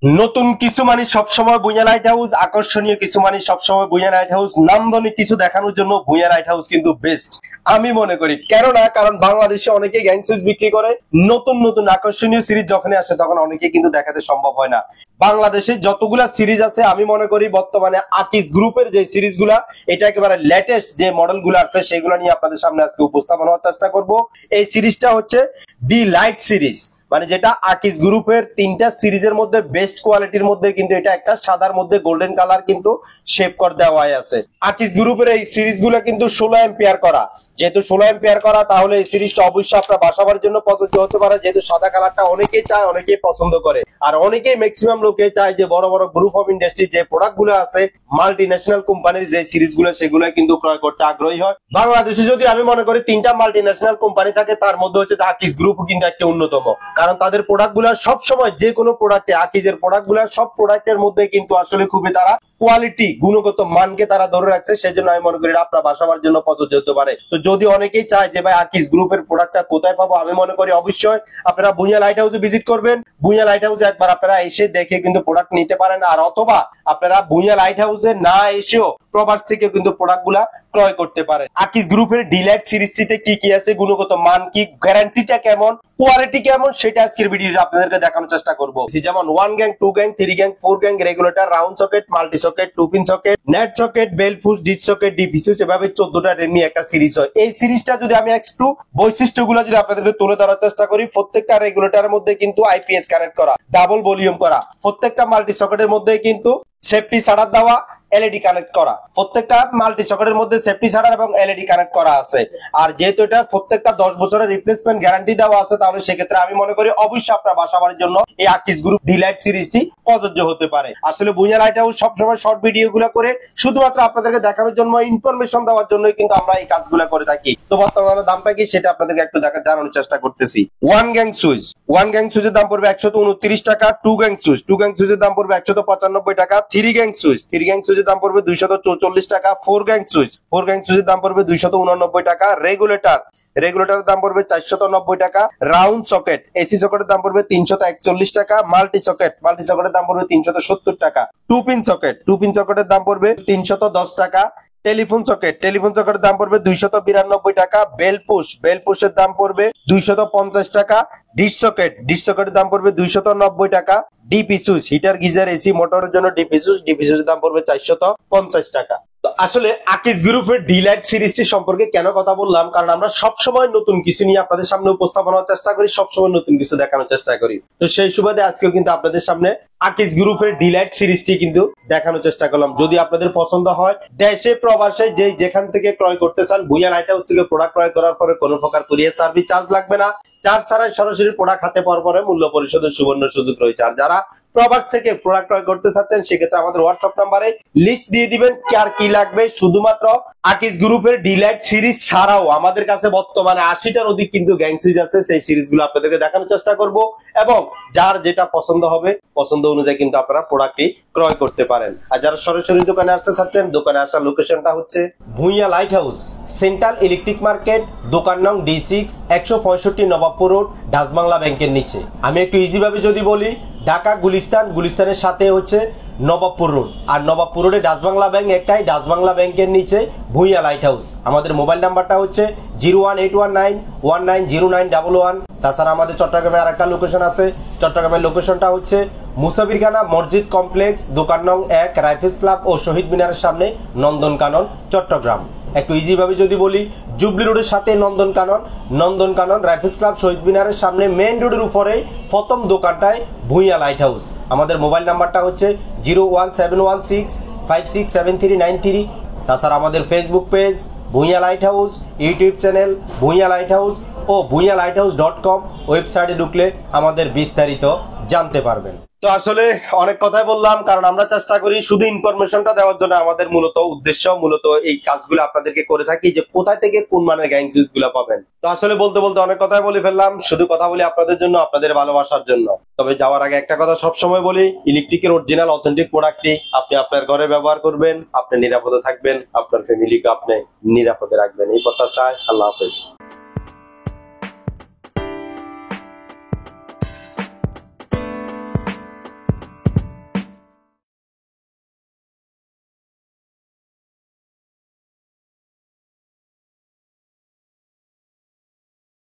নতুন কিছু মানে সবসময় ভুঁইয়া লাইট হাউস, আকর্ষণীয় কিছু মানে সবসময় ভুঁইয়া লাইট হাউস, নান্দনিক কিছু দেখানোর জন্য ভুঁইয়া লাইট হাউস কিন্তু বেস্ট আমি মনে করি। কেননা কারণ বাংলাদেশে অনেকেই গ্যাং সুইচ বিক্রি করে, নতুন নতুন আকর্ষণীয় সিরিজ যখনই আসে তখন অনেকে কিন্তু দেখাতে সম্ভব হয় না। বাংলাদেশে যতগুলা সিরিজ আছে আমি মনে করি বর্তমানে আকিস গ্রুপের যে সিরিজগুলা, এটা একেবারে লেটেস্ট যে মডেল গুলো আছে সেগুলো নিয়ে আপনাদের সামনে আজকে উপস্থাপন হওয়ার চেষ্টা করব। এই সিরিজটা হচ্ছে ডি লাইট সিরিজ, মানে যেটা আকিস গ্রুপের তিনটা সিরিজের মধ্যে বেস্ট কোয়ালিটির মধ্যে কিন্তু এটা একটা সাদার মধ্যে গোল্ডেন কালার কিন্তু শেপ করে দেওয়া আছে। আকিস গ্রুপের এই সিরিজগুলো কিন্তু 16 এম্পিয়ার করা, যেহেতু 16 এম্পিয়ার করা তাহলে এই সিরিজটা অবশ্যই আপনার বাসাবার জন্য প্রযোজ্য হতে পারে, যেহেতু সাদা কালারটা অনেকেই চায়, অনেকেই পছন্দ করে। আর অনেকেই ম্যাক্সিমাম লোকে চায় যে বড় বড় গ্রুপ অফ ইন্ডাস্ট্রি যে প্রোডাক্ট গুলো আছে, মাল্টি ন্যাশনাল কোম্পানির যে সিরিজগুলো সেগুলো কিন্তু ক্রয় করতে আগ্রহী হয়। বাংলাদেশে যদি আমি মনে করি তিনটা মাল্টি ন্যাশনাল কোম্পানি থাকে, তার মধ্যে হচ্ছে আকিস গ্রুপ কিন্তু একটা অন্যতম, কারণ তাদের প্রোডাক্ট গুলা সবসময় যে কোনো প্রোডাক্টে, আকিজের প্রোডাক্ট গুলা সব প্রোডাক্টের মধ্যে কিন্তু আসলে খুবই তারা কোয়ালিটি গুণগত মানকে তারা ধরে রাখছে, সেজন্য আমি মনে করি আপনার বাসাবার জন্য প্রযোজ্য হতে পারে। তো যদি অনেকেই চায় যে ভাই আকিস গ্রুপের প্রোডাক্টটা কোথায় পাবো, আমি মনে করি অবশ্যই আপনারা ভুঁইয়া লাইট হাউসে ভিজিট করবেন। ভুঁইয়া লাইট হাউসে একবার আপনারা এসে দেখে কিন্তু প্রোডাক্ট নিতে পারেন, আর অথবা আপনারা ভুঁইয়া লাইট হাউসে না এসেও প্রবাস থেকে কিন্তু প্রোডাক্ট গুলা ক্রয় করতে পারেন। আকিস গ্রুপের ডিলাইট সিরিজটিতে কি কি আছে, গুণগত মান কি, গ্যারান্টিটা কেমন, কোয়ালিটি কেমন, সেটা আজকের ভিডিওতে আপনাদেরকে দেখানোর চেষ্টা করব। যেমন 1 gang, 2 gang, 3 gang, 4 gang, regulator, round socket, multi socket, 2 pin socket, net socket, bell push, ডিট সকেট, ডিপি সুইচ, এভাবে 14টা রেমি একটা সিরিজ হয়। এই সিরিজটা যদি আমি একটু বৈশিষ্ট্যগুলো যদি আপনাদেরকে তুলে ধরার চেষ্টা করি, প্রত্যেকটা রেগুলেটরের মধ্যে কিন্তু আইপিএস কানেক্ট করা, ডাবল ভলিউম করা, প্রত্যেকটা মাল্টি সকেটের মধ্যে কিন্তু সেফটি ছাড়ার দেওয়া, এলইডি কানেক্ট করা, প্রত্যেকটা মাল্টি সকেটের মধ্যে সেফটি ছাড়ার এবং এলইডি কানেক্ট করা আছে। আর যেহেতু এটা প্রত্যেকটা 10 বছরের রিপ্লেসমেন্ট গ্যারান্টি দেওয়া আছে, তাহলে সেক্ষেত্রে আমি মনে করি অবশ্যই আপনার বাসাবাড়ির জন্য এই আকিস গ্রুপ ডিলাইট সিরিজটি প্রযোজ্য হতে পারে। আসলে ভুঁইয়া লাইট হাউস সবসময় শর্ট ভিডিও গুলো করে শুধুমাত্র আপনাদেরকে দেখানোর জন্য, ইনফরমেশন দেওয়ার জন্য কিন্তু আমরা এই কাজগুলো করে থাকি। তো বর্তমানে দামটা কি সেটা আপনাদেরকে একটু জানানোর চেষ্টা করতেছি। 1 গ্যাং সুইচ, 1 গ্যাং সুইচের দাম পড়বে 129 টাকা। 2 গ্যাং সুইচ, 2 গ্যাং সুইচের দাম পড়বে 195 টাকা। 3 গ্যাং সুইচ, 3 গ্যাং সুইচের দাম পড়বে 244 টাকা। 4 গ্যাং সুইচ, 4 গ্যাং সুইচের দাম পড়বে 289 টাকা। রেগুলেটর, রেগুলেটরের দাম পড়বে 490 টাকা। রাউন্ড সকেট, এসি সকেটের দাম পড়বে 341 টাকা। মাল্টি সকেট, মাল্টি সকেটের দাম পড়বে 370 টাকা। 2 পিন সকেট, 2 পিন সকেটের দাম পড়বে 310 টাকা। টেলিফোন সকেট, টেলিফোন সকেটের দাম পড়বে 292 টাকা। বেল পুশ, বেল পুশের দাম পড়বে 250 টাকা। ডিশ সকেট, ডিশ সকেটের দাম পড়বে 290 টাকা। DP switch, heater geyser AC মোটরের জন্য ডিপি সুইচ, ডিপি সুইচের দাম পড়বে 450 টাকা। তো আসলে আকিস গ্রুপের ডিলাইট সিরিজটি সম্পর্কে কেন কথা বললাম, কারণ আমরা সবসময় নতুন কিছু নিয়ে আপনাদের সামনে উপস্থাপন করার চেষ্টা করি, সবসময় নতুন কিছু দেখানোর চেষ্টা করি। তো সেই সুবাদে আজকেও কিন্তু আপনাদের সামনে আকিস গ্রুপের ডিলাইট সিরিজটি কিন্তু দেখানোর চেষ্টা করলাম। যদি আপনাদের পছন্দ হয়, দেশে প্রবাসে যেখান থেকে ক্রয় করতে চান, ভুঁইয়া লাইট হাউস থেকে প্রোডাক্ট ক্রয় করার পরে কোনো প্রকার কুরিয়ার সার্ভিস চার্জ লাগবে না। চার্জ ছাড়াই সরাসরি প্রোডাক্ট হাতে পাওয়ার পরে মূল্য পরিশোধের সুবর্ণ সুযোগ রয়েছে। আর যারা প্রবাস থেকে প্রোডাক্ট ক্রয় করতে চাচ্ছেন, সেক্ষেত্রে আমাদের হোয়াটসঅ্যাপ নাম্বারে লিস্ট দিয়ে দিবেন আর কি লাগবে। শুধুমাত্র আকিস গ্রুপের ডিলাইট সিরিজ ছাড়াও আমাদের কাছে বর্তমানে 80টার অধিক কিন্তু গ্যাং সিরিজ আছে, সেই সিরিজগুলো আপনাদেরকে দেখানোর চেষ্টা করব, এবং যার যেটা পছন্দ হবে পছন্দ অনুযায়ী কিন্তু আপনারা প্রোডাক্টটি ক্রয় করতে পারেন। আর যারা সরাসরি দোকানে আসতে চাচ্ছেন, দোকানে আসার লোকেশনটা হচ্ছে Bhuiyan light house, central electric market, দোকান নং D6, 165 নবাবপুর রোড, ডাচবাংলা ব্যাংকের নিচে। আমি একটু ইজি ভাবে যদি বলি, ঢাকা গুলিস্তান, গুলিস্তানের সাথে হচ্ছে নবাবপুর রোড, আর নবাবপুর রোডে ডাচবাংলা ব্যাংক একটাই, ডাচবাংলা ব্যাংকের নিচে ভুঁইয়া লাইট হাউস। আমাদের মোবাইল নাম্বারটা হচ্ছে 01819190911। তাছাড়া আমাদের চট্টগ্রামে আর একটা লোকেশন আছে, চট্টগ্রামের লোকেশনটা হচ্ছে মুসাফিরখানা মসজিদ কমপ্লেক্স, দোকান নং 1, রাইফেলস ক্লাব ও শহীদ মিনারের সামনে, নন্দনকানন, চট্টগ্রাম। একটু ইজি ভাবে যদি বলি, জুবলি রোডের সাথে নন্দনকানন, নন্দনকানন রাইফেলস ক্লাব শহীদ মিনারের সামনে মেইন রোডের উপরে প্রথম দোকানটায় ভুঁইয়া লাইট হাউস। আমাদের মোবাইল নাম্বারটা হচ্ছে 01716567393। তাছাড়া আমাদের Facebook page Bhuiyan light house, YouTube channel Bhuiyan light house ও ভুঁইয়ালাইটহাউস.com ওয়েবসাইটে ঢুকলে আমাদের বিস্তারিত জানতে পারবেন। তো আসলে অনেক কথাই বললাম, কারণ আমরা চেষ্টা করি শুধু ইনফরমেশনটা দেওয়ার জন্য। আমাদের মূলত উদ্দেশ্য মূলত এই কাজগুলো আপনাদেরকে করে থাকি, যে কোথায় থেকে কোন মানের গ্যাং সুইচ গুলো পাবেন। তো আসলে বলতে বলতে অনেক কথাই বলে ফেললাম, শুধু কথা বলি আপনাদের জন্য, আপনাদের ভালোবাসার জন্য। তবে যাওয়ার আগে একটা কথা সবসময় বলি, ইলেকট্রিকের অরিজিনাল অথেন্টিক প্রোডাক্টটি আপনি আপনার ঘরে ব্যবহার করবেন, আপনি নিরাপদে থাকবেন, আপনার ফ্যামিলিকে আপনি নিরাপদে রাখবেন, এই প্রত্যাশায় আল্লাহ হাফেজ।